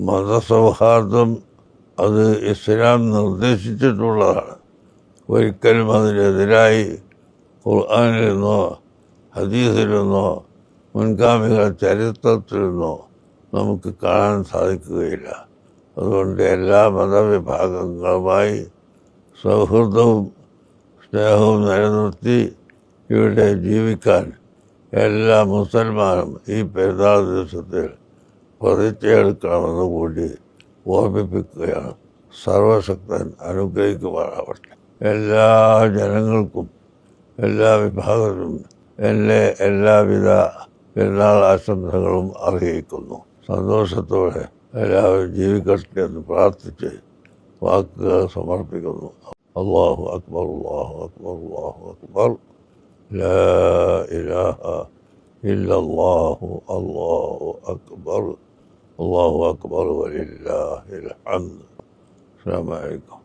മതസൗഹാർദ്ദം അത് ഇസ്ലാം നിർദ്ദേശിച്ചിട്ടുള്ളതാണ്. ഒരിക്കലും അതിനെതിരായി ഖുർആനിൽ നിന്നോ ഹദീസിൽ നിന്നോ മുൻഗാമികളുടെ ചരിത്രത്തിൽ നിന്നോ നമുക്ക് കാണാൻ സാധിക്കുകയില്ല. അതുകൊണ്ട് എല്ലാ മതവിഭാഗങ്ങളുമായി സൗഹൃദവും സ്നേഹവും നിലനിർത്തി ഇവിടെ ജീവിക്കാൻ എല്ലാ മുസൽമാനും ഈ പെരുന്നാൾ ദിവസത്തിൽ പ്രതിജ്ഞയെടുക്കണമെന്ന് കൂടി ഓർമ്മിപ്പിക്കുകയാണ്. സർവശക്തൻ അനുഗ്രഹിക്കുമാറാവട്ടെ. എല്ലാ ജനങ്ങൾക്കും എല്ലാ വിഭാഗത്തിനും എൻ്റെ എല്ലാവിധ പെരുന്നാൾ ആശംസകളും അറിയിക്കുന്നു. സന്തോഷത്തോടെ എല്ലാവരും ജീവിക്കട്ടെ എന്ന് പ്രാർത്ഥിച്ച് വാക്കുകൾ സമർപ്പിക്കുന്നു. അല്ലാഹു അക്ബർ, അല്ലാഹു അക്ബർ, അല്ലാഹു അക്ബർ. ലാ ഇലാഹ ഇല്ലല്ലാഹു, അല്ലാഹു അക്ബർ, അല്ലാഹു അക്ബർ വലില്ലാഹിൽ ഹംദ്. അസ്സലാമു അലൈക്കും.